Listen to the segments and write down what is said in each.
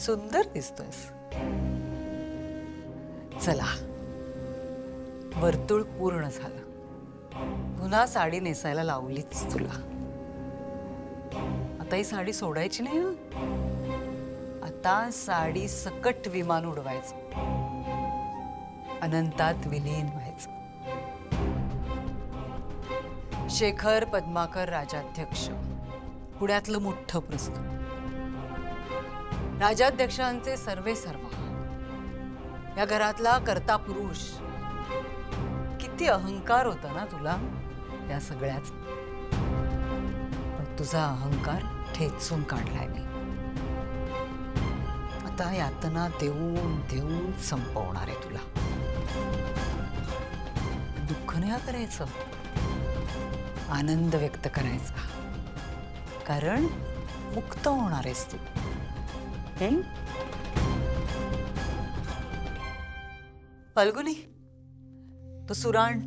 सुंदर दिसतोयस. चला, वर्तुळ पूर्ण झालं. पुन्हा साडी नेसायला लावलीच तुला. आता ही साडी सोडायची नाही हं. आता साडी सकट विमान उडवायचं, अनंतात विलीन व्हायचं. शेखर पद्माकर राजाध्यक्ष, पुण्यातलं मोठं प्रस्तुत. राजाध्यक्षांचे सर्वे सर्व, या घरातला कर्ता पुरुष. किती अहंकार होता ना तुला या सगळ्याच. पण तुझा अहंकार ठेचून काढलाय मी. आता यातना देऊन देऊन संपवणार आहे तुला. दुःख नाही करायचं, आनंद व्यक्त करायचा. कारण मुक्त होणार आहेस तू. फाल्गुनी, तो सुराण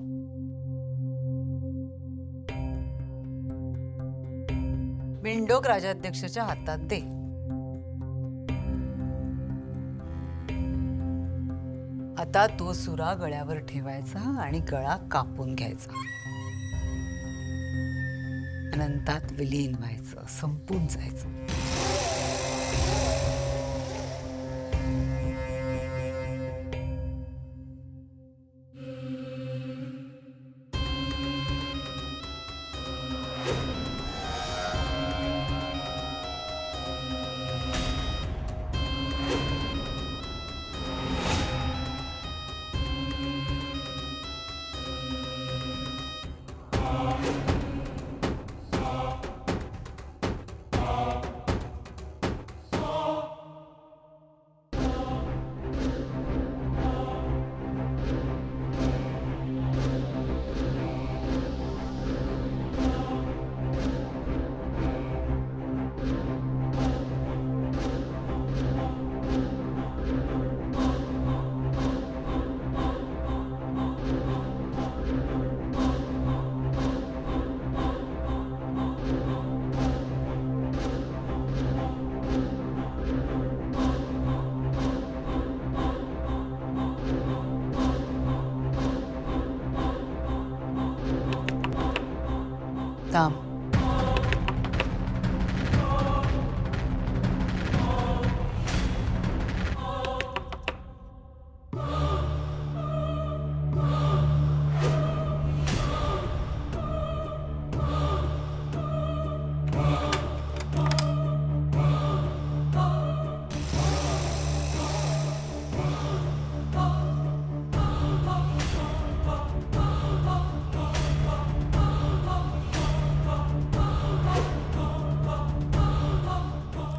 बिंडोक राजाध्यक्षाच्या हातात दे. आता तो सुरा गळ्यावर ठेवायचा आणि गळा कापून घ्यायचा. अनंतात विलीन व्हायचं, संपून जायचं. थांब.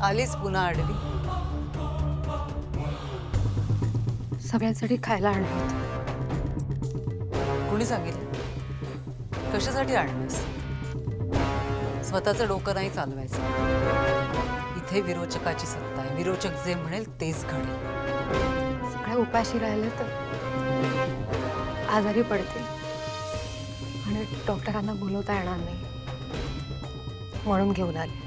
आलीस पुन्हा आडवी. सगळ्यांसाठी खायला आणलं होतं. कोणी सांगितलं? कशासाठी आणलंस? स्वतःचं डोकं नाही चालवायचं. इथे विरोचकाची सत्ता आहे. विरोचक जे म्हणेल तेच घडेल. सगळे उपाशी राहिले तर आजारी पडतील आणि डॉक्टरांना बोलवता येणार नाही, म्हणून घेऊन आले.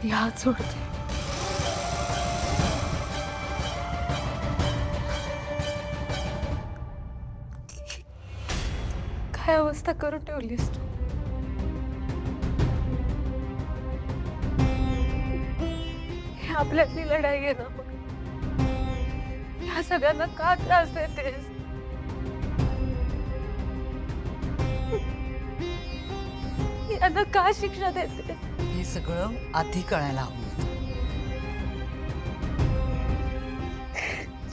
ती हात सोडते. काय अवस्था करून ठेवलीस तू? हे आपल्यातली लढाई आहे ना मग. ह्या सगळ्यांना का त्रास देतेस? यांना का शिक्षा देतेस? हे सगळं आधी कळायला हवं होतं.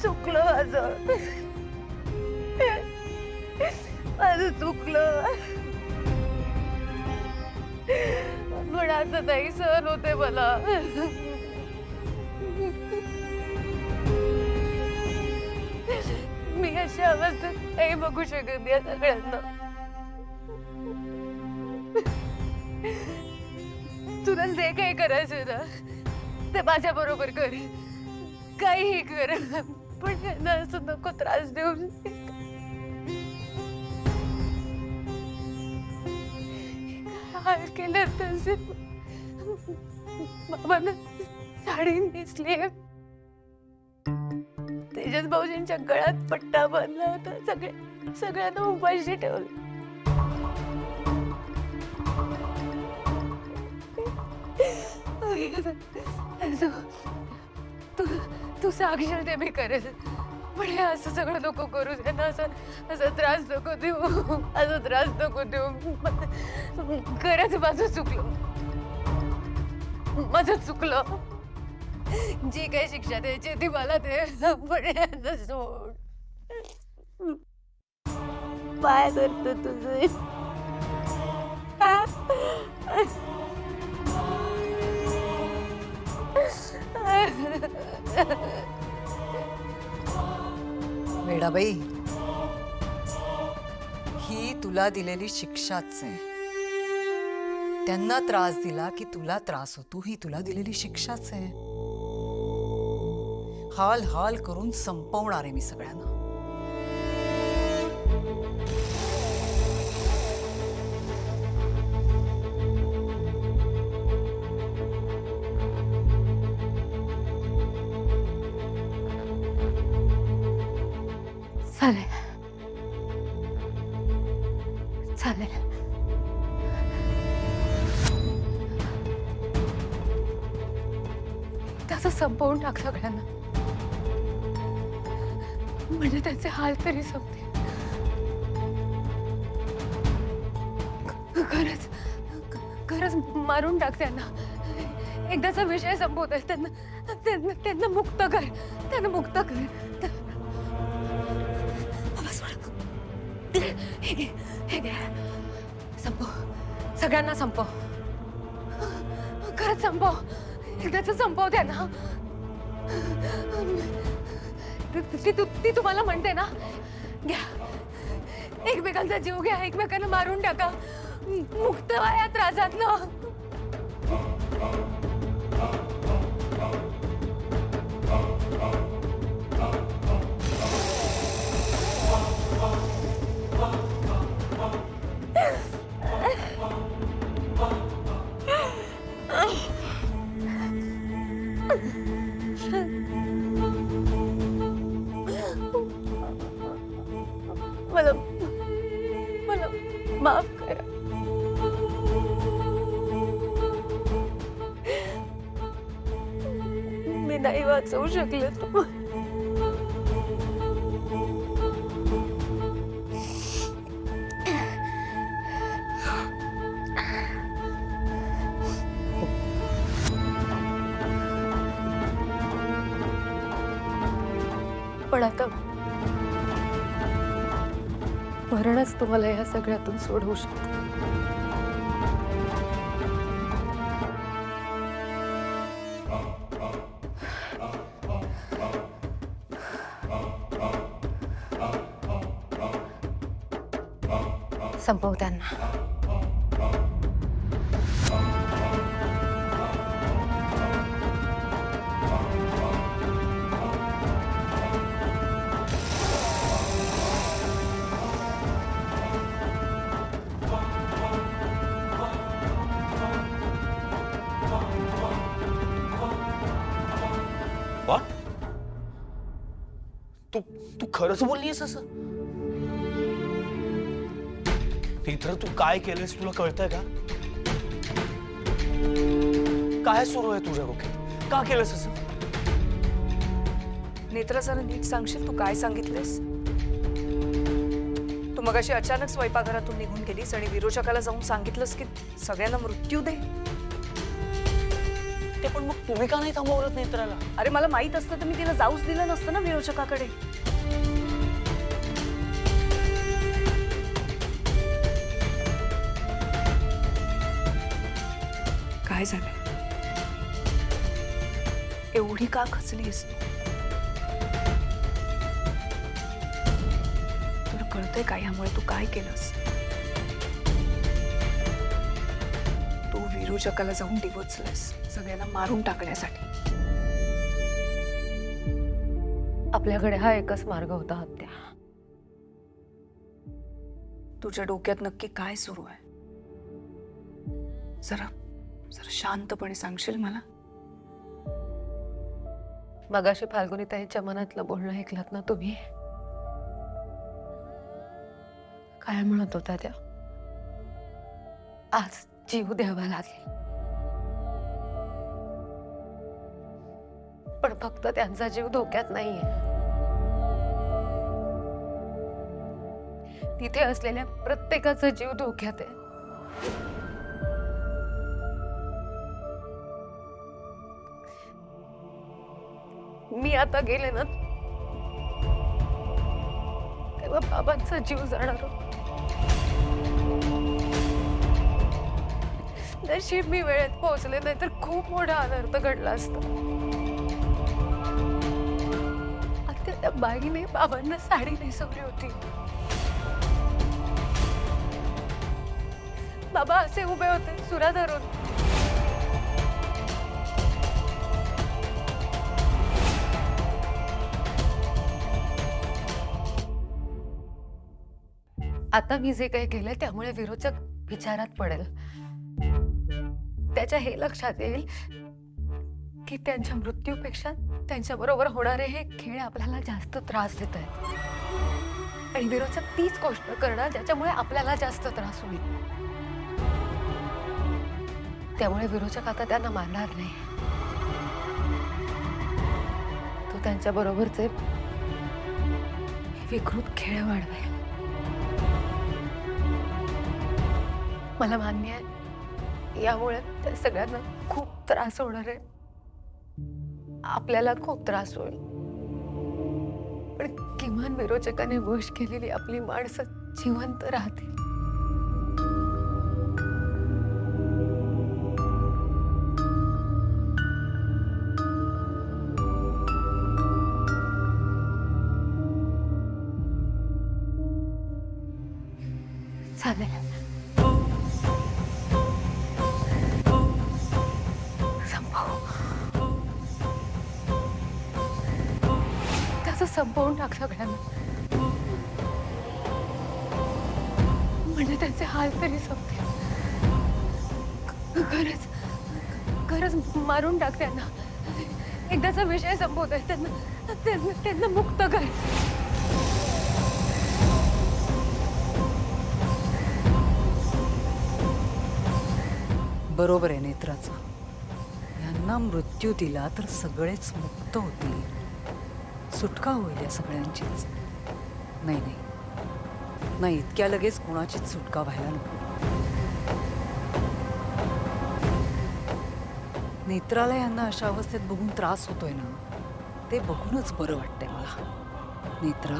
चुकलं माझं चुकलं. पण आता नाही सहन होते मला. मी अशा अवस्थेत नाही बघू शकत या सगळ्यांना. तुला जे काही करायचं ना ते माझ्या बरोबर कर. काहीही कर, पण त्यांना असं नको त्रास देऊ. हाल केलं तसे बाबांना साडी नेसली. तेजस भाऊजींच्या गळ्यात पट्टा बांधला होता. सगळ्यांना उपाशी ठेवलं. तू साक्षर ते मी करेल, पण हे असं सगळं नको करू. त्यांना असं त्रास नको देऊ. असं त्रास नको देऊ. खरंच माझं चुकलं. जी काही शिक्षा द्यायची ती मला दे, पण यांना सोड. पाय धरतो तुझे. वेडाबाई, ही तुला दिलेली शिक्षाच आहे. त्यांना त्रास दिला की तुला त्रास होतो, ही तुला दिलेली शिक्षाच आहे. हाल हाल करून संपवणार आहे मी सगळ्यांना. चालेल. तसं संपवून टाक सगळ्यांना, म्हणजे त्याचे हाल तरी संपते. खरंच मारून टाक त्यांना. एकदाचा विषय संपवतोय. त्यांना मुक्त कर. त्यांना मुक्त कर. हे घे. संपव. सगळ्यांना संपव. खरंच संपव. एकदाच संपव त्यांना. ती तुम्हाला म्हणते ना, घ्या एकमेकांचा जीव घ्या. एकमेकांना मारून टाका. मुक्त व्हा या त्रासातनं. मला माफ करा. मी नाही वाचवू शकले तुम्हाला. पण आता मरणच तुम्हाला या सगळ्यातून सोडवू शकतो. संपव त्यांना. What? तू तू खरंच बोललीस असं? नेत्रा, तू काय केलंस तुला कळतंय का? काय सुरू आहे तुझ्या डोक्यात? का केलंस असं? नेत्रा, जरा नीट सांगशील तू काय सांगितलेस? तू मगाशी अचानक स्वयंपाकघरातून निघून गेलीस आणि विरोचकाला जाऊन सांगितलंस की सगळ्यांना मृत्यू दे. ते पण मग तुम्ही का नाही थांबवलं नेत्राला? अरे, मला माहित असतं तर मी तिला जाऊच दिलं नसतं ना विरोचकाकडे. काय झालं? एवढी का खचलीस तू? तुला कळतंय का यामुळे तू काय केलंस? तू विरोचकाला जाऊन डिवचलंस सगळ्यांना मारून टाकण्यासाठी. आपल्याकडे हा एकच मार्ग होता हत्या. तुझ्या डोक्यात नक्की काय सुरू आहे? जरा जरा शांतपणे सांगशील मला? मगाशी फाल्गुनी ताईच्या मनातलं बोलणं ऐकलात ना तुम्ही? काय म्हणत होता त्या? आज जीव द्यावा लागेल, पण फक्त त्यांचा जीव धोक्यात नाहीये. तिथे असलेल्या प्रत्येकाचा जीव धोक्यात आहे. मी आता गेले ना तेव्हा बाबांचा जीव जाणार होता. नशीब मी वेळेत पोहोचले, नाही तर खूप मोठा अनर्थ घडला असता. आता त्या बाईने बाबांना साडी नेसवली होती. बाबा असे उभे होते सुरा धरून. आता मी जे काही केलंय त्यामुळे विरोचक विचारात पडेल. त्याच्या हे लक्षात येईल की त्यांच्या मृत्यूपेक्षा त्यांच्या बरोबर होणारे हे खेळ आपल्याला जास्त त्रास देत आहेत, आणि विरोचक तीच गोष्ट करणार ज्याच्यामुळे आपल्याला जास्त त्रास होईल. त्यामुळे विरोचक आता त्यांना मारणार नाही. तो त्यांच्या बरोबरचे विकृत खेळ वाढवेल. मला मान्य आहे यामुळे त्या सगळ्यांना खूप त्रास होणार आहे. आपल्याला खूप त्रास होईल, पण किमान विरोचकाने वश केलेली आपली माणसं जिवंत राहतील. चालेल, संपवून टाक सगळ्यांना, म्हणजे त्यांचे हाल तरी संपतील. खरंच मारून टाक त्यांना. एकदाचा विषय संपवतोय. त्यांना मुक्त कर. बरोबर आहे नेत्राचं. यांना मृत्यू दिला तर सगळेच मुक्त होतील, सुटका होईल या सगळ्यांचीच. नाही नाही नाही, इतक्या लगेच कोणाचीच सुटका व्हायला नको. नेत्राला यांना अशा अवस्थेत बघून त्रास होतोय ना, ते बघूनच बरं वाटतंय मला. नेत्रा,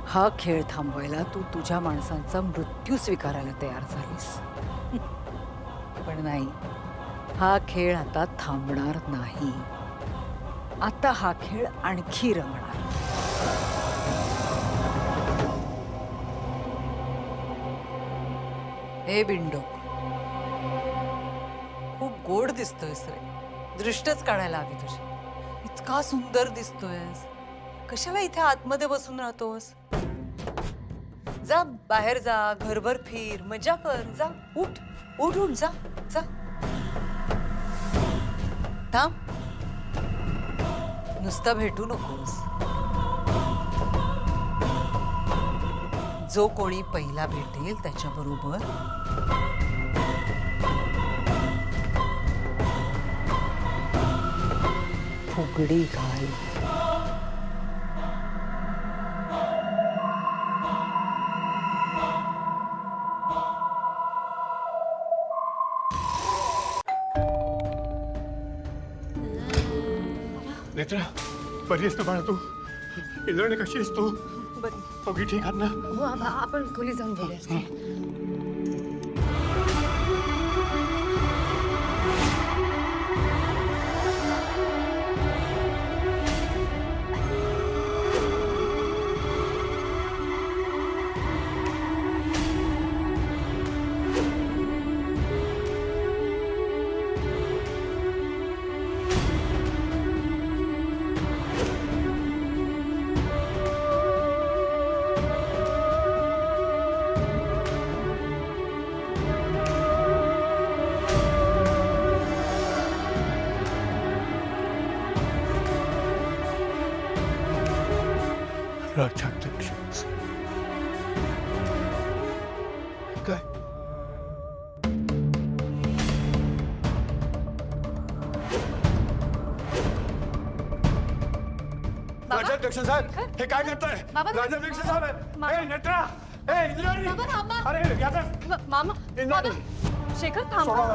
हा खेळ थांबवायला तू तुझ्या माणसांचा मृत्यू स्वीकारायला तयार झालीस, पण नाही, हा खेळ आता थांबणार नाही. आता हा खेळ आणखी रंगणार. हे बिंडो, खूप गोड दिसतोयस रे. दृष्टच काढायला हवी तुझी. इतका सुंदर दिसतोयस. कशाला इथे आतमध्ये बसून राहतोस? जा बाहेर जा, घरभर फिर, मजा कर. जा, उठ उठ उठ, जा जा. थांब नुसतं भेटू नकोस. जो कोणी पहिला भेटेल त्याच्याबरोबर फुगडी घाल. नेत्रा बरी आहेस ना बाळा तू? इंद्राणी कशी आहेस तू? बरी अगदी ठीक आहात ना? हो आपण खोली जाऊन बोलूया. राज्याध्यक्ष काय? राज्याध्यक्ष साहेब हे काय करताय? बाबा, राज्याध्यक्ष साहेब बाबा. ए नेत्रा ए इंद्राणी बाबा, थांबा. अरे याचा मामा इंद्राणी शेखर सोडा थांबा. मला.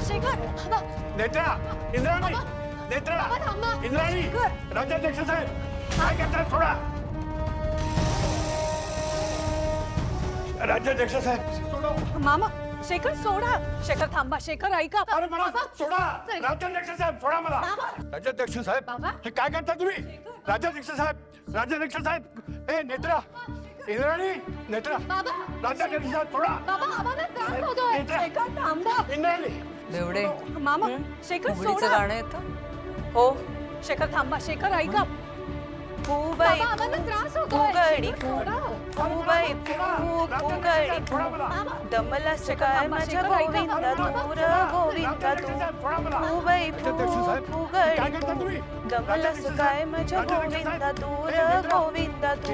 शेखर बाबा. नेत्रा इंद्राणी बाबा. नेत्रा बाबा, थांबा. इंद्राणी शेखर. राज्याध्यक्ष साहेब काय करताय? सोडा राज्याध्यक्ष साहेब सोडा. मामा शेखर सोडा. शेखर थांबा. शेखर ऐका. अरे मला बाबा. सोडा राज्याध्यक्ष साहेब सोडा मला. बाबा. राज्याध्यक्ष साहेब बाबा. हे काय करता तुम्ही? राज्याध्यक्ष साहेब राज्याध्यक्ष साहेब ए नेत्रा इंद्राणी नेत्रा बाबा. राज्याध्यक्ष साहेब सोडा. बाबा आम्हाला त्रास होतोय. नेत्रा. शेखर थांबा. इंद्राणी बेवडे मामा शेखर फुगडीचं सोडा. गाणं येतं. हो शेखर थांबा. शेखर ऐका. फुबाई बाबा, आम्हाला त्रास होतोय. फुगडी शेखर सोडा. फुबाई फुगडी दमला सकाळ माझ्या गोविंदा दूर गोविंदा तू फुबाई फुगडी दमला सकाळ माझ्या गोविंदा दूर गोविंदा तू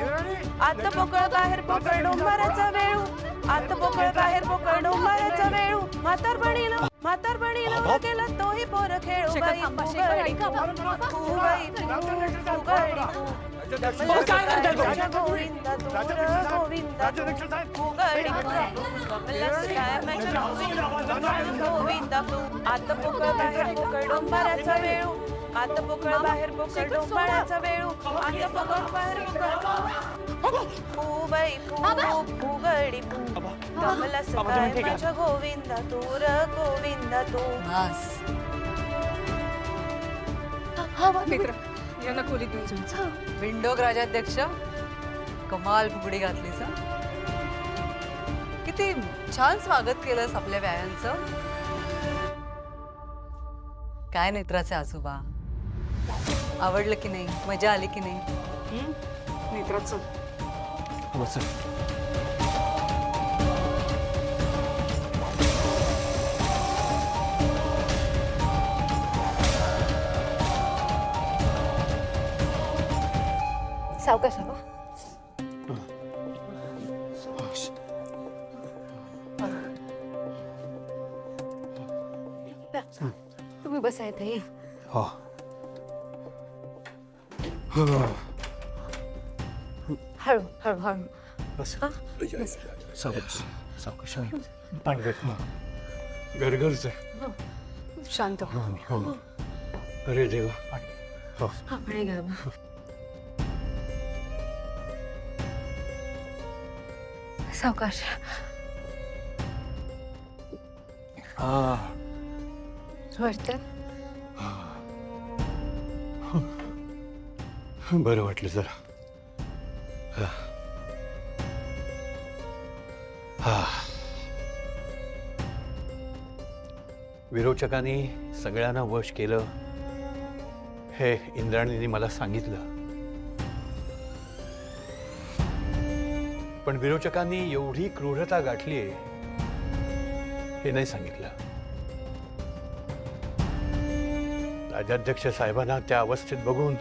आता पोकळ बाहेर पोकळ डोंबराचा वेळू आता पोकळ बाहेर पोकळ डोंबराचा वेळू म्हातार बणीला गेला तोही पोर खेळू शेखर बाई थांबा. शेखर फुगडी ऐका. फुबाई फुगडी हो, काय करताय तुम्ही? माझ्या गोविंदा दूर गोविंदा राज्याध्यक्ष साहेब फुगडी कमलस काय माझ्या गोविंदा तू आता पोकळ बाहेर पोकळ डोंबराचा वेळू आता पोकळ बाहेर पोकळ डोंबराचा वेळू आता पोकळ बाहेर पोकळ फुबाई फुगडी कमलस काय माझ्या गोविंदा दूर गोविंदा तू मास. मित्र यांना खोलीत घेऊन जाऊ. विंडोक राजाध्यक्ष कमाल फुगडी घातलीस हं? किती छान स्वागत केलंस आपल्या व्यायांचं. काय नेत्राचे आजोबा आवडलं की नाही? मजा आली की नाही? मित्राचं सावकाश हवा. तुम्ही बसा इथे. हो हळू हळू हळू. बस सावकाश सावकाश पाणी भेट गरगरच आहे. शांत हो. हो अरे देवा हो हा पाणी घ्या. सावकाश. हा वाटतं बरं वाटलं जरा. हा विरोचकांनी सगळ्यांना वश केलं हे इंद्राणीने मला सांगितलं. पण विरोचकांनी एवढी क्रूरता गाठली हे नाही सांगितलं. राजाध्यक्ष साहेबांना त्या अवस्थेत बघून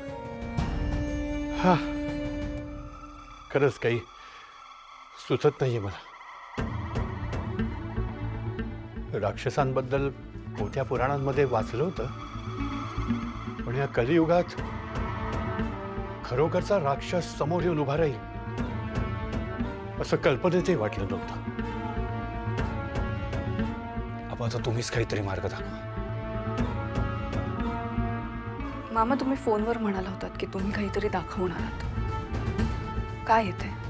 हा खरंच काही सुचत नाहीये मला. राक्षसांबद्दल मोठ्या पुराणांमध्ये वाचलं होतं, पण या कलियुगात खरोखरचा राक्षस समोर येऊन उभा राहील असं कल्पनेतही वाटलं नव्हतं. आपण आता तुम्हीच काहीतरी मार्ग दाखवा. मामा, तुम्ही फोनवर म्हणाला होतात की तुम्ही काहीतरी दाखवणार आहात. काय येते?